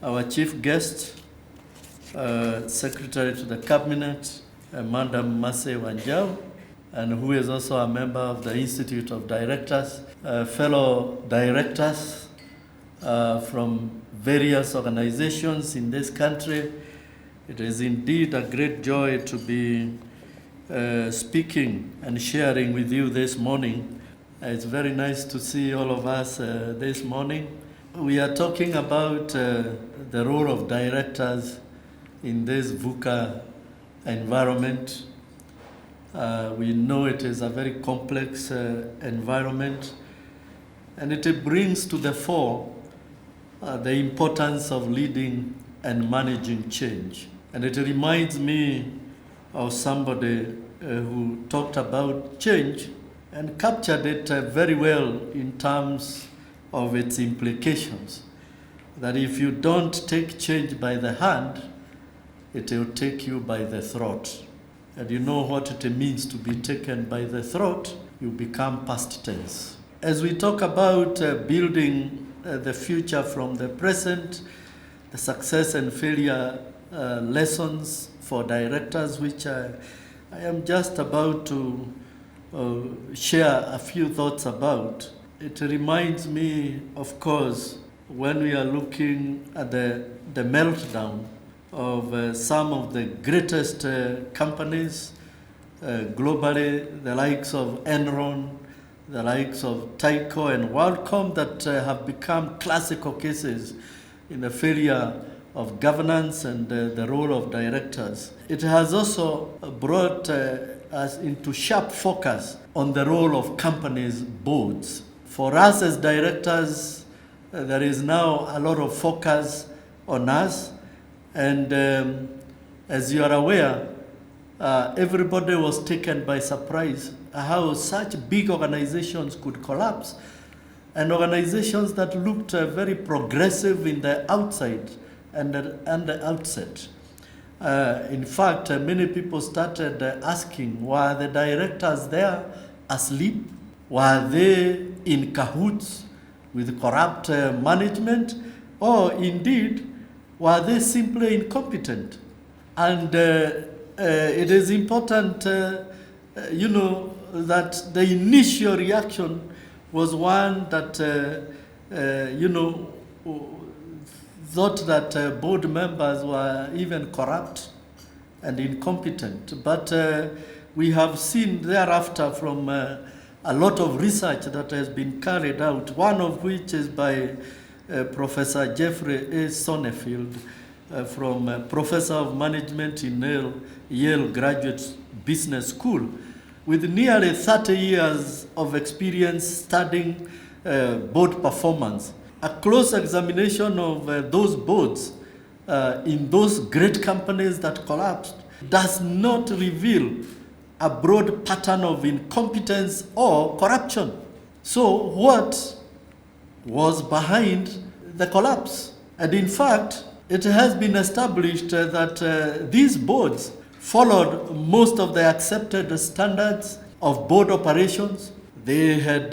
our chief guest, Secretary to the Cabinet, Madam Mase Wanjau, and who is also a member of the Institute of Directors, fellow directors from various organizations in this country. It is indeed a great joy to be speaking and sharing with you this morning. It's very nice to see all of us this morning. We are talking about the role of directors in this VUCA environment. We know it is a very complex environment, and it brings to the fore the importance of leading and managing change. And it reminds me of somebody who talked about change and captured it very well in terms of its implications. That if you don't take change by the hand, it will take you by the throat. And you know what it means to be taken by the throat, you become past tense. As we talk about building the future from the present, the success and failure lessons for directors, which I am just about to share a few thoughts about. It reminds me, of course, when we are looking at the meltdown of some of the greatest companies globally, the likes of Enron, the likes of Tyco and WorldCom, that have become classical cases in the failure of governance and the role of directors. It has also brought us into sharp focus on the role of companies' boards. For us as directors, there is now a lot of focus on us, and as you are aware, everybody was taken by surprise how such big organizations could collapse, and organizations that looked very progressive in the outside and the outset. In fact, many people started asking, were the directors there asleep? Were they in cahoots with corrupt management? Or indeed, were they simply incompetent? And it is important, that the initial reaction was one that, thought that board members were even corrupt and incompetent. But we have seen thereafter from a lot of research that has been carried out, one of which is by Professor Jeffrey A. Sonnefield, from Professor of Management in Yale Graduate Business School, with nearly 30 years of experience studying board performance. A close examination of those boards in those great companies that collapsed does not reveal a broad pattern of incompetence or corruption. So what was behind the collapse? And in fact, it has been established that these boards followed most of the accepted standards of board operations. They had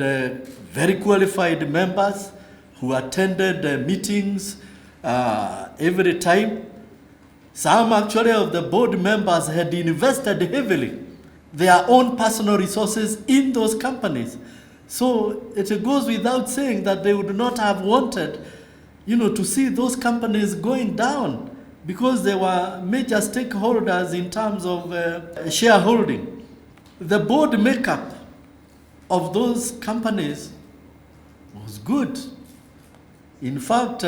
very qualified members who attended meetings every time. Some actually of the board members had invested heavily their own personal resources in those companies. So it goes without saying that they would not have wanted, to see those companies going down, because they were major stakeholders in terms of shareholding. The board makeup of those companies was good. In fact,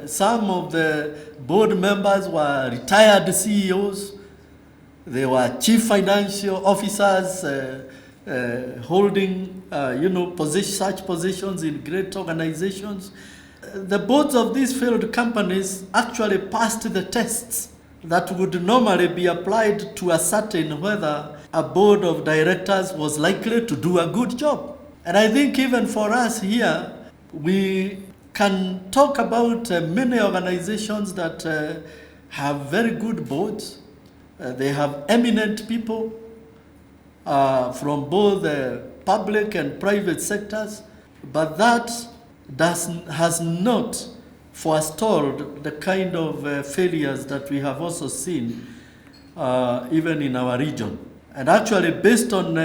some of the board members were retired CEOs. They were chief financial officers holding, such positions in great organizations. The boards of these failed companies actually passed the tests that would normally be applied to ascertain whether a board of directors was likely to do a good job. And I think even for us here, we can talk about many organizations that have very good boards. They have eminent people from both the public and private sectors, but that has not forestalled the kind of failures that we have also seen even in our region. And actually, based on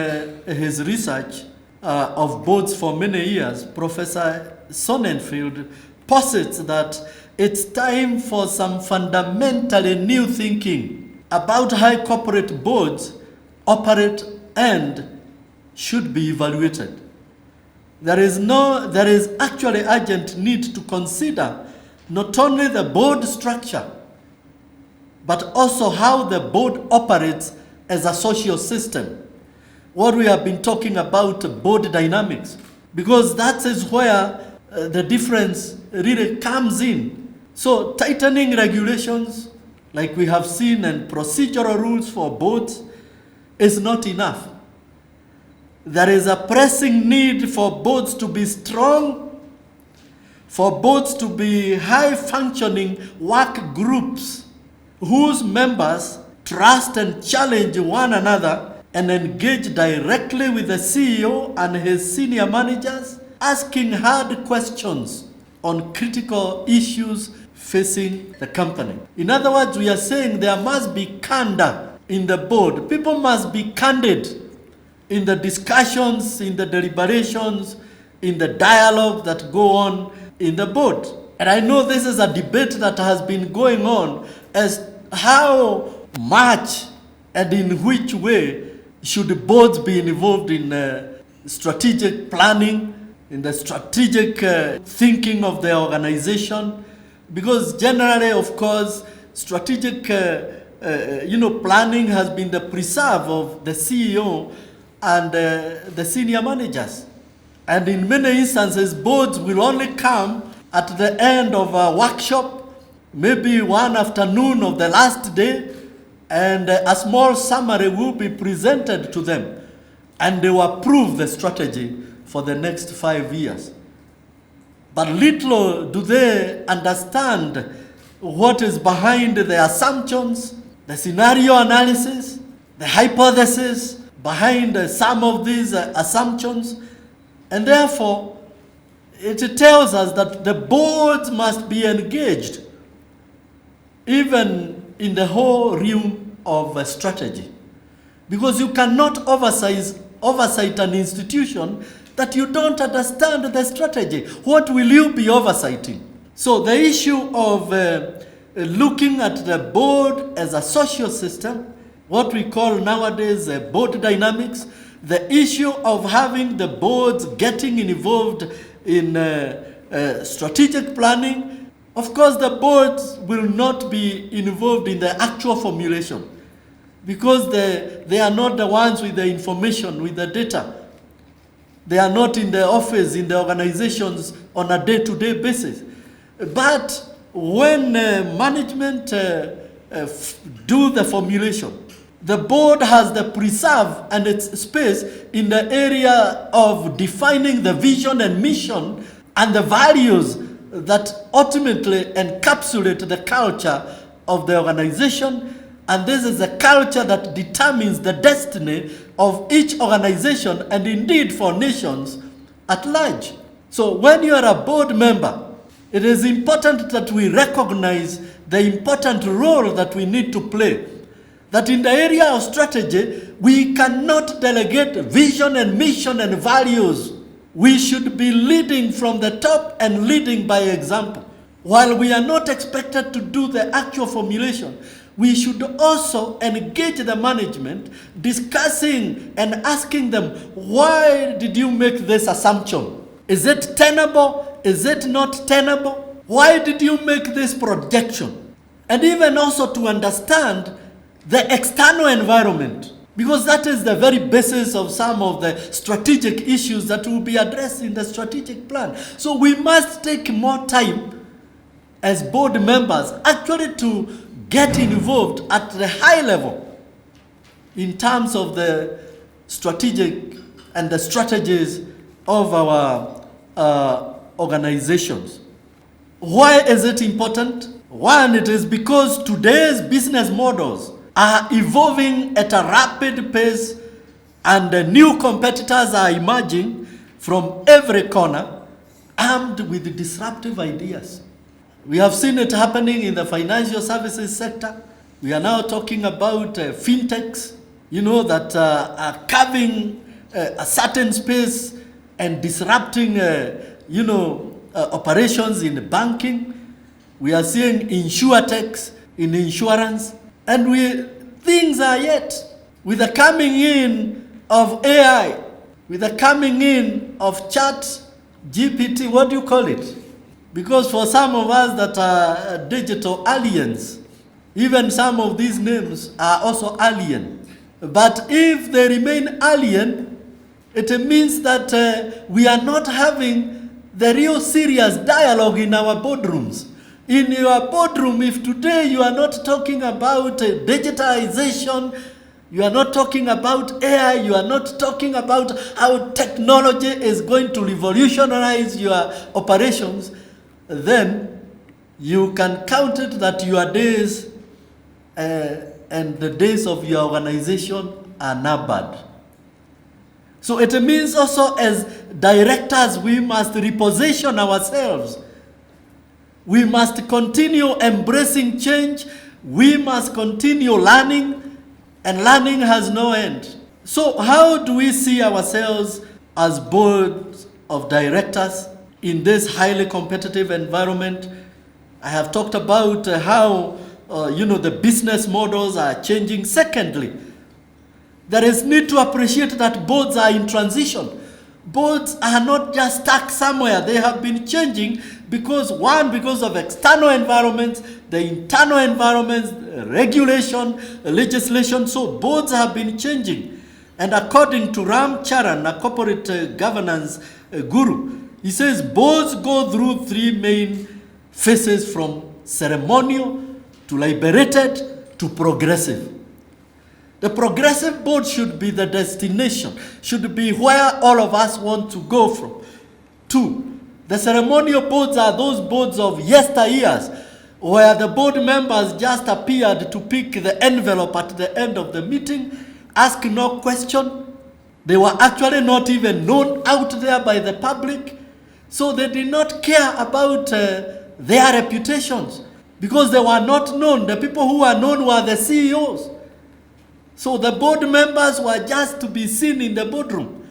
his research of boards for many years, Professor Sonnenfeld posits that it's time for some fundamentally new thinking about how corporate boards operate and should be evaluated. There is actually urgent need to consider not only the board structure, but also how the board operates as a social system. What we have been talking about, board dynamics, because that is where the difference really comes in. So tightening regulations, like we have seen, and procedural rules for boards is not enough. There is a pressing need for boards to be strong, for boards to be high-functioning work groups whose members trust and challenge one another and engage directly with the CEO and his senior managers, asking hard questions on critical issues facing the company. In other words, we are saying there must be candor in the board. People must be candid in the discussions, in the deliberations, in the dialogue that go on in the board. And I know this is a debate that has been going on as how much and in which way should boards be involved in strategic planning, in the strategic thinking of the organization. Because generally, of course, strategic planning has been the preserve of the CEO and the senior managers. And in many instances, boards will only come at the end of a workshop, maybe one afternoon of the last day, and a small summary will be presented to them, and they will approve the strategy for the next 5 years. But little do they understand what is behind the assumptions, the scenario analysis, the hypothesis behind some of these assumptions. And therefore, it tells us that the boards must be engaged even in the whole realm of strategy. Because you cannot oversight an institution that you don't understand the strategy. What will you be oversighting? So the issue of looking at the board as a social system, what we call nowadays board dynamics, the issue of having the boards getting involved in strategic planning. Of course, the boards will not be involved in the actual formulation because they are not the ones with the information, with the data. They are not in the office, in the organizations on a day-to-day basis. But when management do the formulation, the board has the preserve and its space in the area of defining the vision and mission and the values that ultimately encapsulate the culture of the organization. And this is a culture that determines the destiny of each organization and indeed for nations at large. So when you are a board member, it is important that we recognize the important role that we need to play. That in the area of strategy, we cannot delegate vision and mission and values. We should be leading from the top and leading by example. While we are not expected to do the actual formulation, we should also engage the management, discussing and asking them, why did you make this assumption? Is it tenable? Is it not tenable? Why did you make this projection? And even also to understand the external environment, because that is the very basis of some of the strategic issues that will be addressed in the strategic plan. So we must take more time as board members actually to get involved at the high level in terms of the strategic and the strategies of our organizations. Why is it important? One, it is because today's business models are evolving at a rapid pace and new competitors are emerging from every corner armed with disruptive ideas. We have seen it happening in the financial services sector. We are now talking about fintechs, that are carving a certain space and disrupting, operations in banking. We are seeing insurtechs in insurance. And things are yet, with the coming in of AI, with the coming in of chat GPT, what do you call it? Because for some of us that are digital aliens, even some of these names are also alien. But if they remain alien, it means that we are not having the real serious dialogue in our boardrooms. In your boardroom, if today you are not talking about digitalization, you are not talking about AI, you are not talking about how technology is going to revolutionize your operations, then you can count it that your days and the days of your organization are numbered. So it means also as directors, we must reposition ourselves. We must continue embracing change. We must continue learning, and learning has no end. So how do we see ourselves as boards of directors in this highly competitive environment? I have talked about how the business models are changing. Secondly, there is need to appreciate that boards are in transition. Boards are not just stuck somewhere. They have been changing because of external environments, the internal environments, regulation, legislation. So boards have been changing. And according to Ram Charan, a corporate governance guru, he says boards go through three main phases, from ceremonial to liberated to progressive. The progressive board should be the destination, should be where all of us want to go from. 2, the ceremonial boards are those boards of yesteryears, where the board members just appeared to pick the envelope at the end of the meeting, ask no question. They were actually not even known out there by the public, so they did not care about their reputations because they were not known. The people who were known were the CEOs. So the board members were just to be seen in the boardroom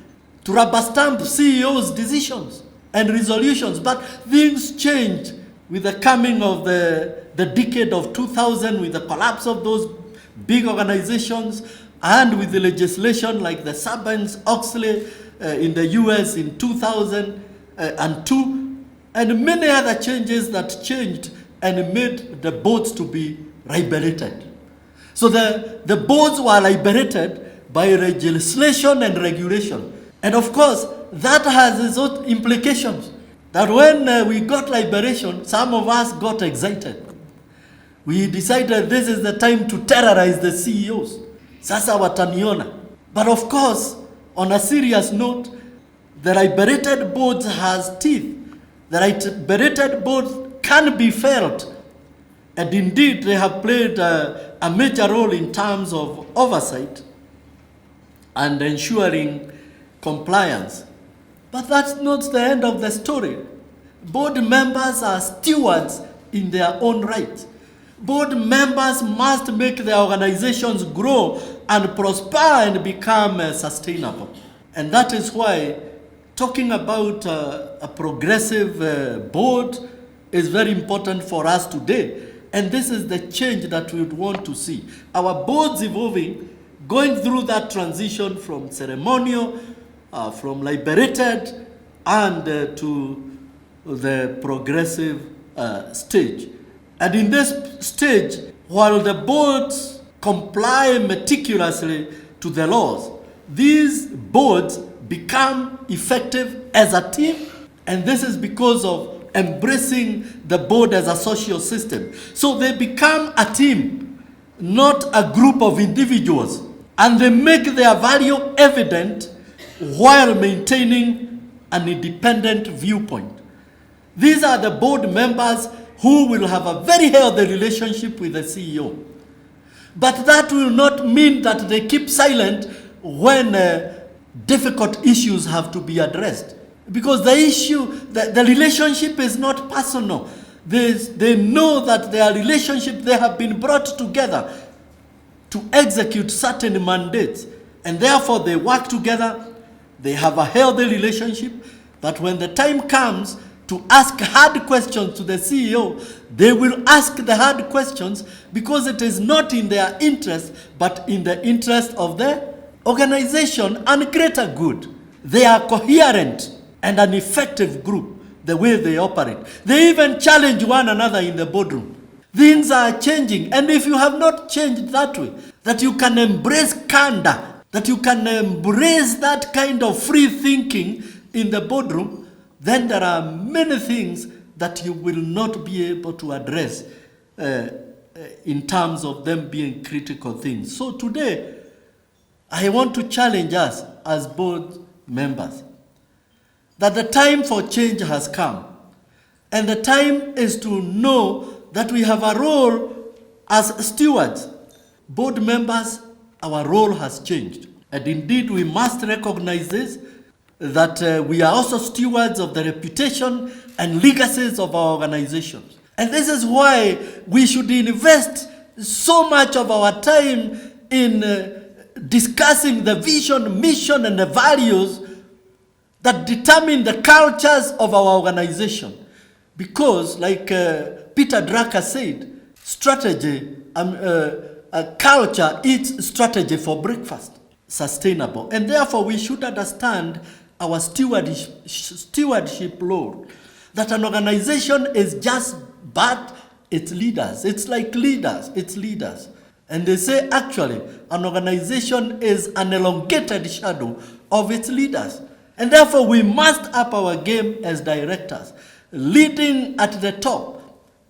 to rubber stamp CEOs' decisions and resolutions. But things changed with the coming of the decade of 2000, with the collapse of those big organizations, and with the legislation like the Sarbanes-Oxley in the US in 2002, and many other changes that changed and made the boards to be liberated. So the boards were liberated by legislation and regulation. And of course, that has its own implications. That when we got liberation, some of us got excited. We decided this is the time to terrorize the CEOs. Sasa wataniona. But of course, on a serious note, the liberated boards has teeth. The liberated boards can be felt. And indeed, they have played a major role in terms of oversight and ensuring compliance. But that's not the end of the story. Board members are stewards in their own right. Board members must make their organizations grow and prosper and become sustainable. And that is why talking about a progressive board is very important for us today. And this is the change that we would want to see. Our boards evolving, going through that transition from ceremonial, from liberated, and to the progressive stage. And in this stage, while the boards comply meticulously to the laws, these boards become effective as a team, and this is because of embracing the board as a social system. So they become a team, not a group of individuals, and they make their value evident while maintaining an independent viewpoint. These are the board members who will have a very healthy relationship with the CEO. But that will not mean that they keep silent when difficult issues have to be addressed. Because the issue, the relationship is not personal. They know that their relationship, they have been brought together to execute certain mandates. And therefore they work together, they have a healthy relationship, that when the time comes to ask hard questions to the CEO, they will ask the hard questions because it is not in their interest, but in the interest of the organization and greater good. They are coherent and an effective group, the way they operate. They even challenge one another in the boardroom. Things are changing, and if you have not changed that way, that you can embrace candor, that you can embrace that kind of free thinking in the boardroom, then there are many things that you will not be able to address in terms of them being critical things. So today, I want to challenge us as board members that the time for change has come. And the time is to know that we have a role as stewards. Board members, our role has changed. And indeed, we must recognize this, that we are also stewards of the reputation and legacies of our organizations. And this is why we should invest so much of our time in discussing the vision, mission, and the values that determine the cultures of our organization. Because, like Peter Drucker said, strategy, culture eats strategy for breakfast. Sustainable. And therefore, we should understand our stewardship role. That an organization is just but its leaders. It's like leaders. It's leaders. And they say, actually, an organization is an elongated shadow of its leaders. And therefore, we must up our game as directors, leading at the top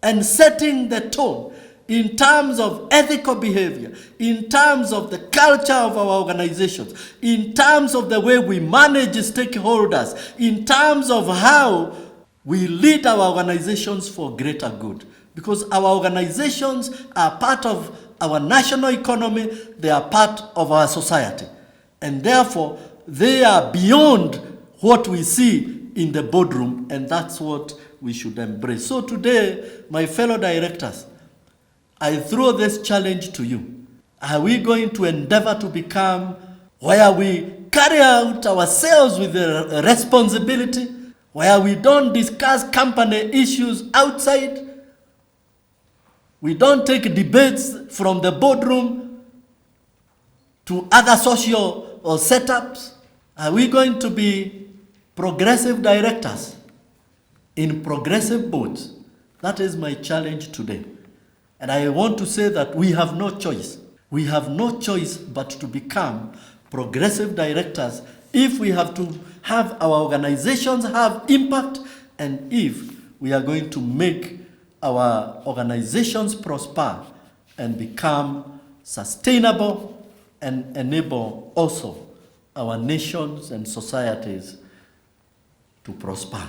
and setting the tone in terms of ethical behavior, in terms of the culture of our organizations, in terms of the way we manage stakeholders, in terms of how we lead our organizations for greater good. Because our organizations are part of our national economy, they are part of our society. And therefore, they are beyond what we see in the boardroom, and that's what we should embrace. So today, my fellow directors, I throw this challenge to you. Are we going to endeavor to become where we carry out ourselves with the responsibility, where we don't discuss company issues outside, we don't take debates from the boardroom to other social setups? Are we going to be progressive directors in progressive boards? That is my challenge today. And I want to say that we have no choice. We have no choice but to become progressive directors if we have to have our organizations have impact, and if we are going to make our organizations prosper and become sustainable and enable also our nations and societies to prosper.